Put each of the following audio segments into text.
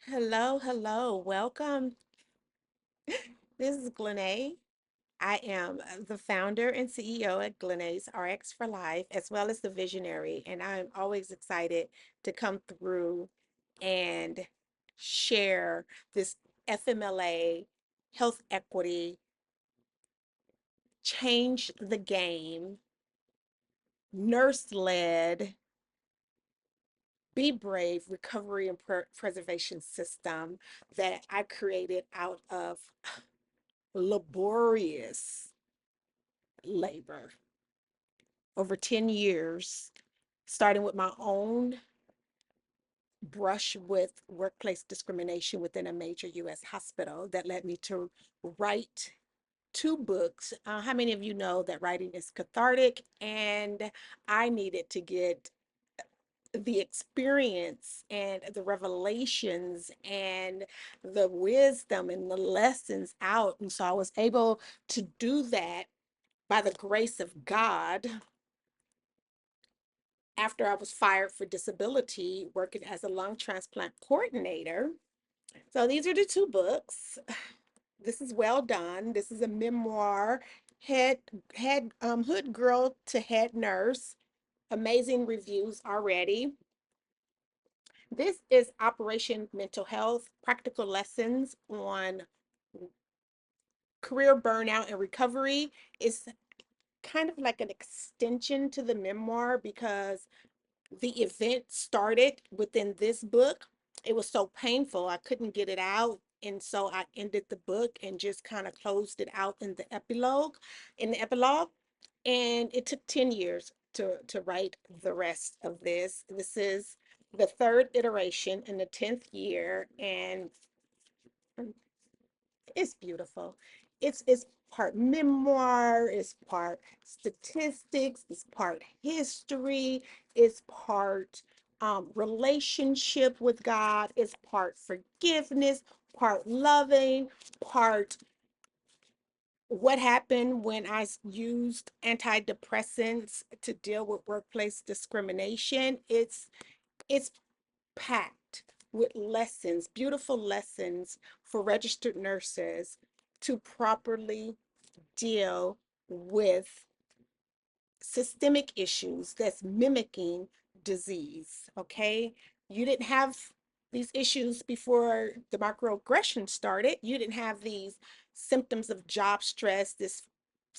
Hello, hello, welcome. This is Glennae. I am the founder and CEO at Glennae's RX for Life, as well as the visionary, and I'm always excited to come through and share this FMLA health equity, change the game, nurse led, be brave recovery and preservation system that I created out of laborious labor over 10 years, starting with my own brush with workplace discrimination within a major US hospital that led me to write two books. How many of you know that writing is cathartic? And I needed to get the experience and the revelations and the wisdom and the lessons out. And so I was able to do that by the grace of God after I was fired for disability, working as a lung transplant coordinator. So these are the two books. This is well done. This is a memoir, hood girl to head nurse. Amazing reviews already. This is Operation Mental Health, practical lessons on career burnout and recovery. It's kind of like an extension to the memoir because the event started within this book. It was so painful, I couldn't get it out. And so I ended the book and just kind of closed it out in the epilogue. And it took 10 years to write the rest of this. This is the third iteration in the 10th year, and it's beautiful. It's part memoir, it's part statistics, it's part history, it's part relationship with God, it's part forgiveness, part loving, part what happened when I used antidepressants to deal with workplace discrimination. It's packed with lessons, beautiful lessons for registered nurses to properly deal with systemic issues that's mimicking disease. Okay. You didn't have these issues before the microaggression started. You didn't have these symptoms of job stress, this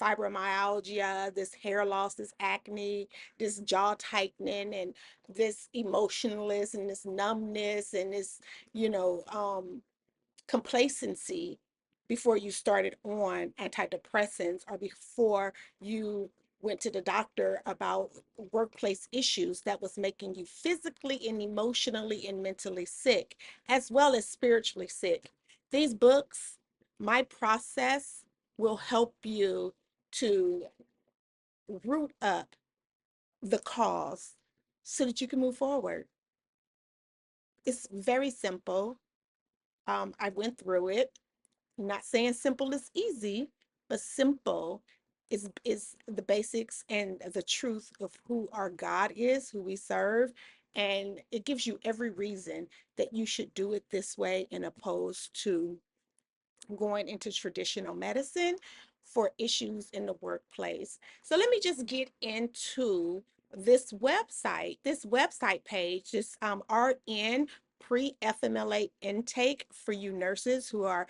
fibromyalgia, this hair loss, this acne, this jaw tightening, and this emotionless and this numbness and this, you know, complacency before you started on antidepressants or before you went to the doctor about workplace issues that was making you physically and emotionally and mentally sick, as well as spiritually sick. These books, my process will help you to root up the cause so that you can move forward. It's very simple. I went through it. I'm not saying simple is easy, but simple is the basics and the truth of who our God is, who we serve, and it gives you every reason that you should do it this way and opposed to going into traditional medicine for issues in the workplace. So let me just get into this website page, this RN pre-FMLA intake for you nurses who are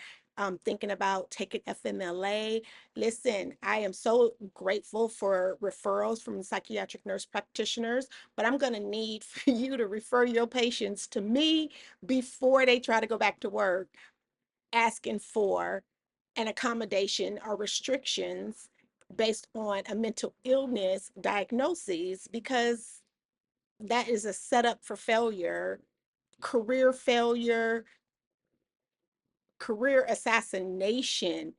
thinking about taking FMLA. Listen, I am so grateful for referrals from psychiatric nurse practitioners, but I'm going to need for you to refer your patients to me before they try to go back to work asking for an accommodation or restrictions based on a mental illness diagnosis, because that is a setup for failure, career assassination.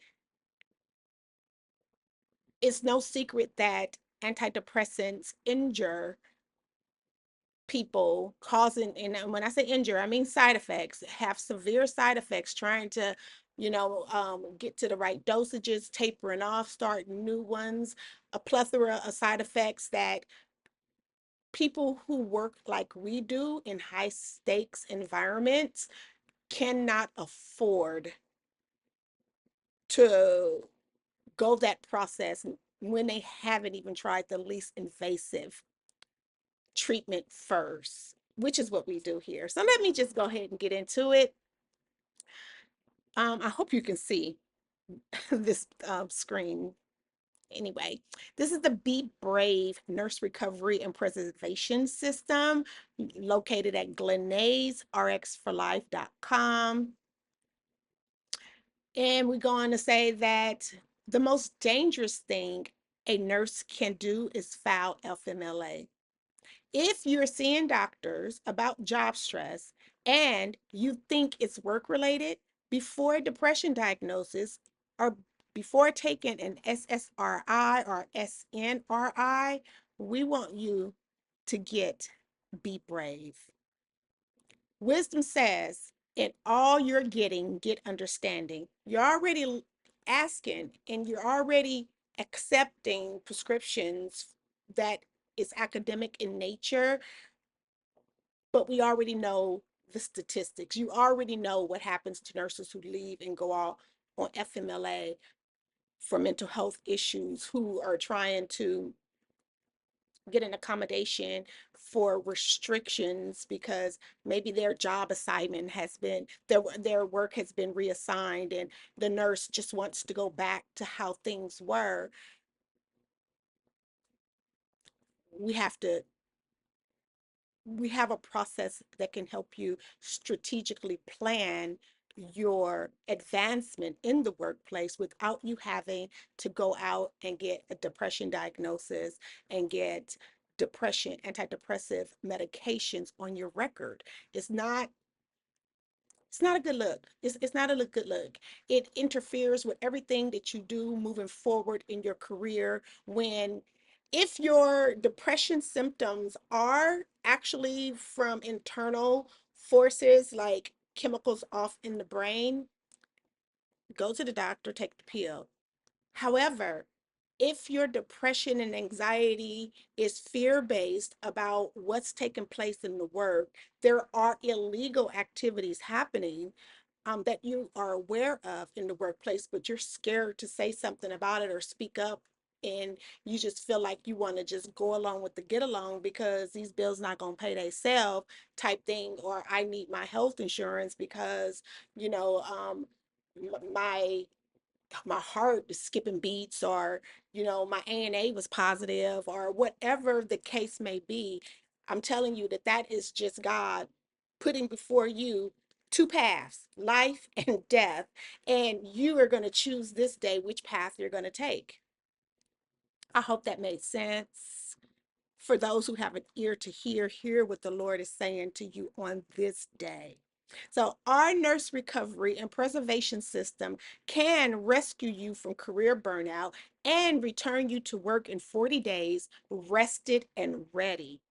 It's no secret that antidepressants injure people, causing, and when I say injure, I mean side effects, have severe side effects, trying to, get to the right dosages, tapering off, start new ones, a plethora of side effects that people who work like we do in high stakes environments cannot afford to go that process when they haven't even tried the least invasive treatment first, which is what we do here. So let me just go ahead and get into it. I hope you can see this screen. Anyway, this is the Be Brave Nurse Recovery and Preservation System located at Glennae's rxforlife.com. And we go on to say that the most dangerous thing a nurse can do is file FMLA. If you're seeing doctors about job stress and you think it's work related, before a depression diagnosis or before taking an SSRI or SNRI, we want you to Be Brave. Wisdom says, in all you're getting, get understanding. You're already asking and you're already accepting prescriptions that is academic in nature, but we already know the statistics. You already know what happens to nurses who leave and go out on FMLA for mental health issues, who are trying to get an accommodation for restrictions because maybe their job assignment has been their work has been reassigned and the nurse just wants to go back to how things were. We have to we have a process that can help you strategically plan your advancement in the workplace without you having to go out and get a depression diagnosis and get depression antidepressive medications on your record. It's not it's not a good look. It's not a good look. It interferes with everything that you do moving forward in your career. When if your depression symptoms are actually from internal forces like chemicals off in the brain, go to the doctor, take the pill. However, if your depression and anxiety is fear-based about what's taking place in the work, there are illegal activities happening that you are aware of in the workplace, but you're scared to say something about it or speak up, and you just feel like you want to just go along with the get along because these bills not going to pay themselves type thing, or I need my health insurance because, you know, my heart is skipping beats, or my ANA was positive, or whatever the case may be. I'm telling you that that is just God putting before you two paths, life and death, and you are going to choose this day which path you're going to take. I hope that made sense. For those who have an ear to hear what the Lord is saying to you on this day. So, our nurse recovery and preservation system can rescue you from career burnout and return you to work in 40 days, rested and ready.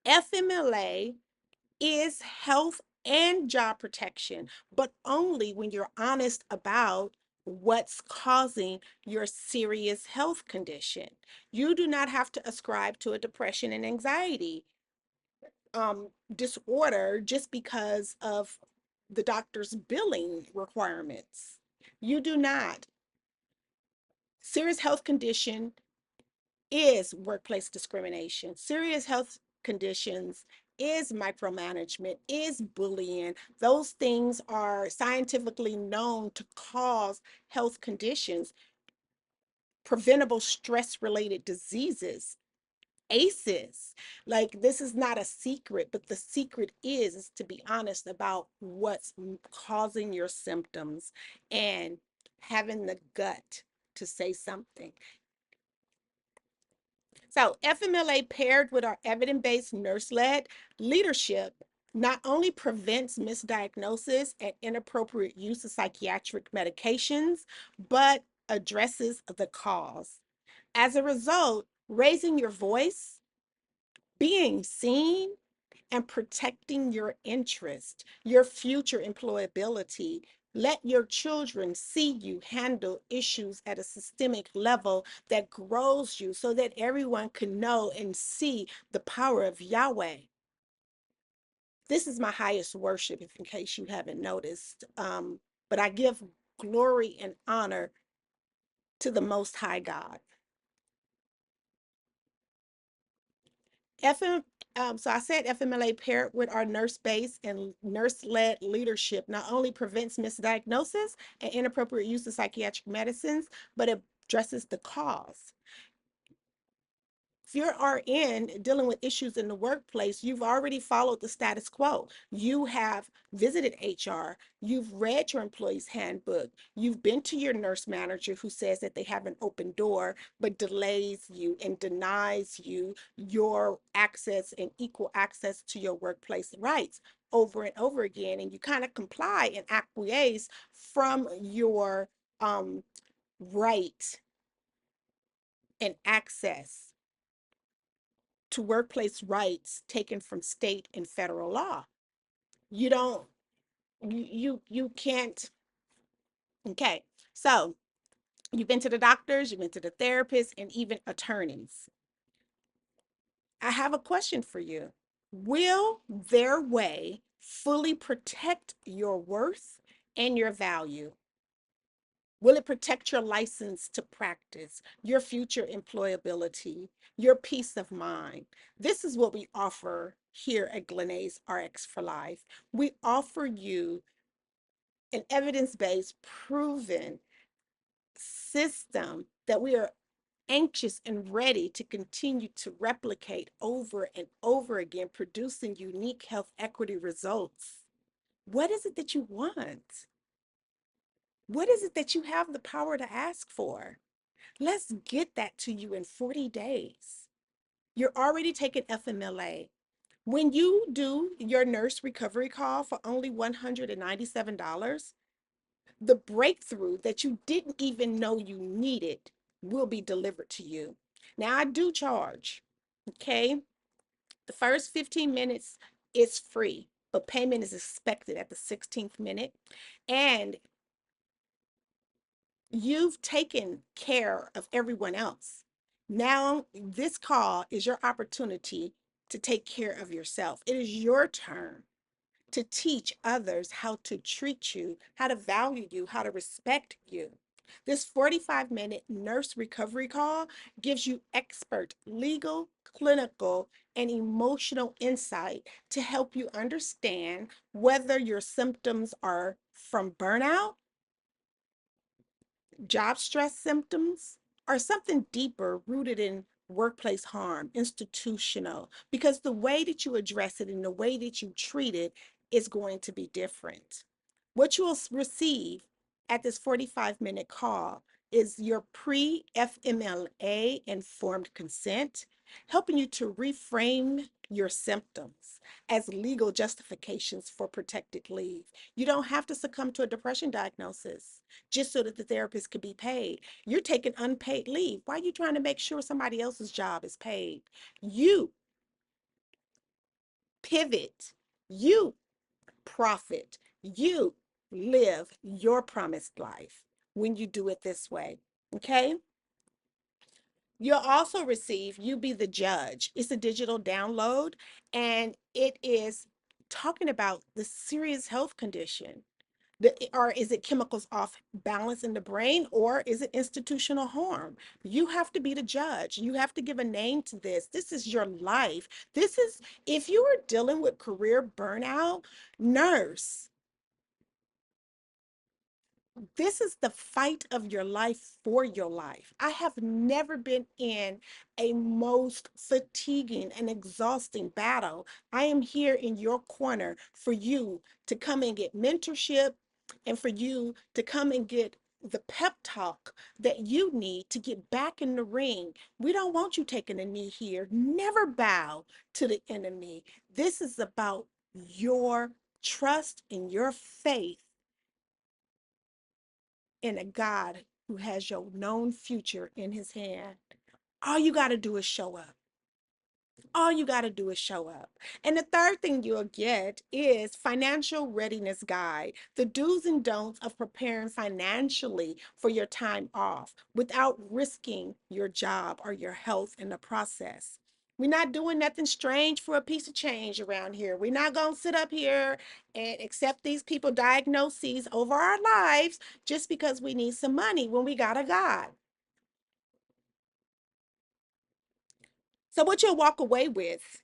FMLA is health and job protection, but only when you're honest about what's causing your serious health condition. You do not have to ascribe to a depression and anxiety disorder just because of the doctor's billing requirements. You do not. Serious health condition is workplace discrimination. Serious health conditions is micromanagement, is bullying. Those things are scientifically known to cause health conditions, preventable stress related diseases, ACEs. Like, this is not a secret, but the secret is to be honest about what's causing your symptoms and having the gut to say something. So, FMLA paired with our evidence-based nurse-led leadership not only prevents misdiagnosis and inappropriate use of psychiatric medications, but addresses the cause. As a result, raising your voice, being seen, and protecting your interest, your future employability. Let your children see you handle issues at a systemic level that grows you so that everyone can know and see the power of Yahweh. This is my highest worship, if in case you haven't noticed. But I give glory and honor to the Most High God. FM, so I said FMLA paired with our nurse-based and nurse-led leadership not only prevents misdiagnosis and inappropriate use of psychiatric medicines, but it addresses the cause. If you're RN dealing with issues in the workplace, you've already followed the status quo. You have visited HR, you've read your employee's handbook, you've been to your nurse manager who says that they have an open door, but delays you and denies you your access and equal access to your workplace rights over and over again. And you kind of comply and acquiesce from your right and access to workplace rights taken from state and federal law. You don't, you can't. Okay, so you've been to the doctors, you've been to the therapists, and even attorneys. I have a question for you. Will their way fully protect your worth and your value? Will it protect your license to practice, your future employability, your peace of mind? This is what we offer here at Glennae's RX for Life. We offer you an evidence-based, proven system that we are anxious and ready to continue to replicate over and over again, producing unique health equity results. What is it that you want? What is it that you have the power to ask for? Let's get that to you in 40 days. You're already taking FMLA. When you do your nurse recovery call for only $197, the breakthrough that you didn't even know you needed will be delivered to you. Now, I do charge, okay? The first 15 minutes is free, but payment is expected at the 16th minute. And you've taken care of everyone else. Now, this call is your opportunity to take care of yourself. It is your turn to teach others how to treat you, how to value you, how to respect you. This 45-minute nurse recovery call gives you expert legal, clinical, and emotional insight to help you understand whether your symptoms are from burnout, job stress symptoms, or something deeper rooted in workplace harm, institutional, because the way that you address it and the way that you treat it is going to be different. What you will receive at this 45-minute call is your pre FMLA informed consent, helping you to reframe your symptoms as legal justifications for protected leave. You don't have to succumb to a depression diagnosis just so that the therapist could be paid. You're taking unpaid leave. Why are you trying to make sure somebody else's job is paid? You pivot, you profit, you live your promised life when you do it this way. Okay? You'll also receive You Be the Judge. It's a digital download and it is talking about the serious health condition. Or is it chemicals off balance in the brain, or is it institutional harm? You have to be the judge. You have to give a name to this. This is your life. This is, if you are dealing with career burnout, nurse, this is the fight of your life for your life. I have never been in a most fatiguing and exhausting battle. I am here in your corner for you to come and get mentorship and for you to come and get the pep talk that you need to get back in the ring. We don't want you taking a knee here. Never bow to the enemy. This is about your trust and your faith in a God who has your known future in his hand. All you got to do is show up. All you got to do is show up. And the third thing you'll get is financial readiness guide, the do's and don'ts of preparing financially for your time off without risking your job or your health in the process. We're not doing nothing strange for a piece of change around here. We're not going to sit up here and accept these people diagnoses over our lives just because we need some money when we got a God. So what you'll walk away with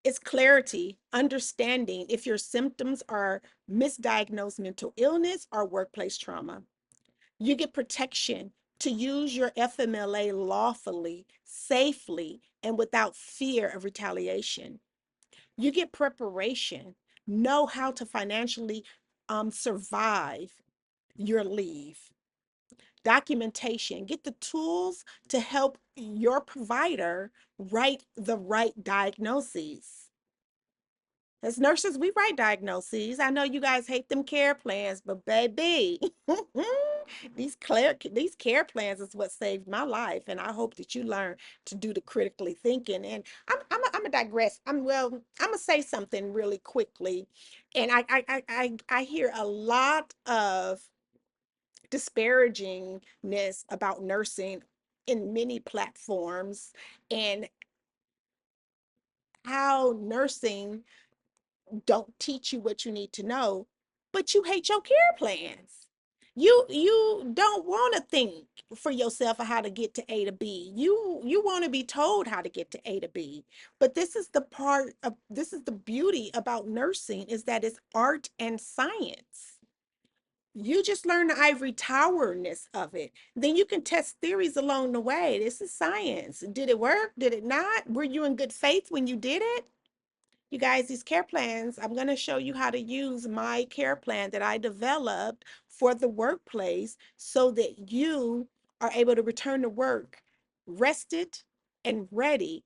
is clarity, understanding if your symptoms are misdiagnosed mental illness or workplace trauma. You get protection to use your FMLA lawfully, safely, and without fear of retaliation. You get preparation, know how to financially survive your leave. Documentation, get the tools to help your provider write the right diagnoses. As nurses, we write diagnoses. I know you guys hate them care plans, but baby, these care plans is what saved my life, and I hope that you learn to do the critically thinking. And I'm a digress. I'm gonna say something really quickly, and I hear a lot of disparagingness about nursing in many platforms and how nursing don't teach you what you need to know, but you hate your care plans. You don't want to think for yourself of how to get to A to B. You want to be told how to get to A to B. But this is the beauty about nursing is that it's art and science. You just learn the ivory towerness of it. Then you can test theories along the way. This is science. Did it work? Did it not? Were you in good faith when you did it? You guys, these care plans, I'm going to show you how to use my care plan that I developed for the workplace so that you are able to return to work rested and ready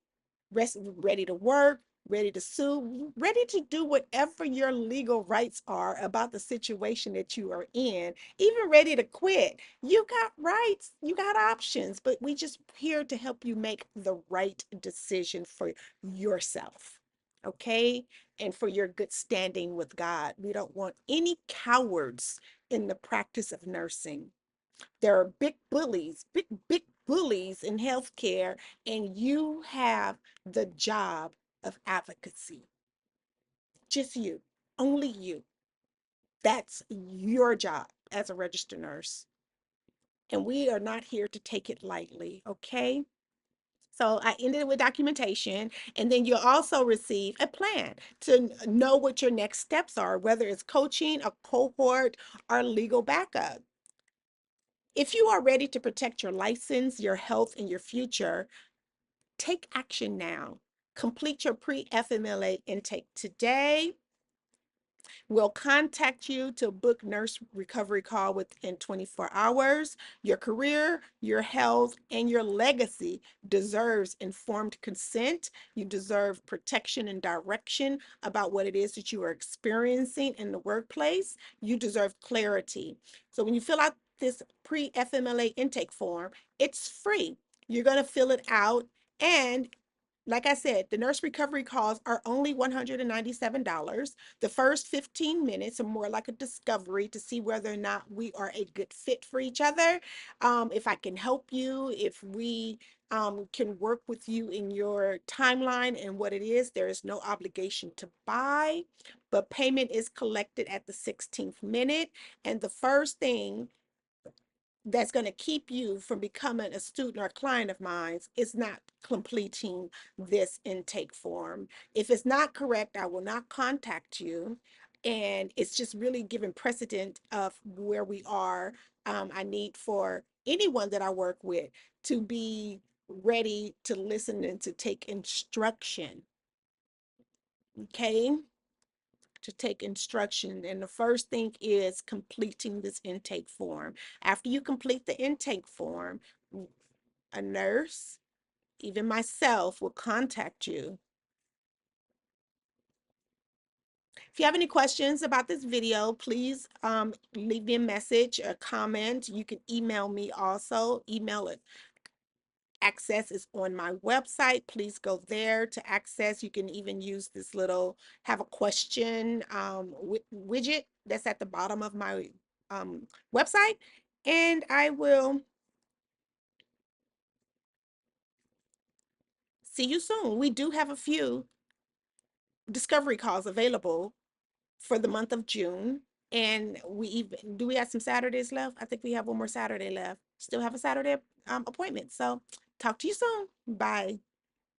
to work, ready to sue, ready to do whatever your legal rights are about the situation that you are in, even ready to quit. You got rights, you got options, but we just here to help you make the right decision for yourself. Okay, and for your good standing with God. We don't want any cowards in the practice of nursing. There are big bullies, big bullies in healthcare, and you have the job of advocacy. Just you, only you. That's your job as a registered nurse. And we are not here to take it lightly, okay? So I ended with documentation, and then you'll also receive a plan to know what your next steps are, whether it's coaching, a cohort, or legal backup. If you are ready to protect your license, your health, and your future, take action now. Complete your pre-FMLA intake today. We'll contact you to book nurse recovery call within 24 hours. Your career, your health, and your legacy deserves informed consent. You deserve protection and direction about what it is that you are experiencing in the workplace. You deserve clarity. So when you fill out this pre-FMLA intake form, it's free. You're going to fill it out, and like I said, the nurse recovery calls are only $197. The first 15 minutes are more like a discovery to see whether or not we are a good fit for each other. If I can help you, if we can work with you in your timeline and what it is, there is no obligation to buy, but payment is collected at the 16th minute. And the first thing that's going to keep you from becoming a student or a client of mine is not completing this intake form. If it's not correct, I will not contact you. And it's just really giving precedent of where we are. I need for anyone that I work with to be ready to listen and to take instruction. Okay, to take instruction. And the first thing is completing this intake form. After you complete the intake form, a nurse, even myself, will contact you. If you have any questions about this video, please leave me a message, a comment. You can email me also. Email access is on my website. Please go there to access. You can even use this little have a question widget that's at the bottom of my website, and I will See you soon. We do have a few discovery calls available for the month of June. And we even do we have some Saturdays left? I think we have one more Saturday left. Still have a Saturday appointment. So talk to you soon. Bye.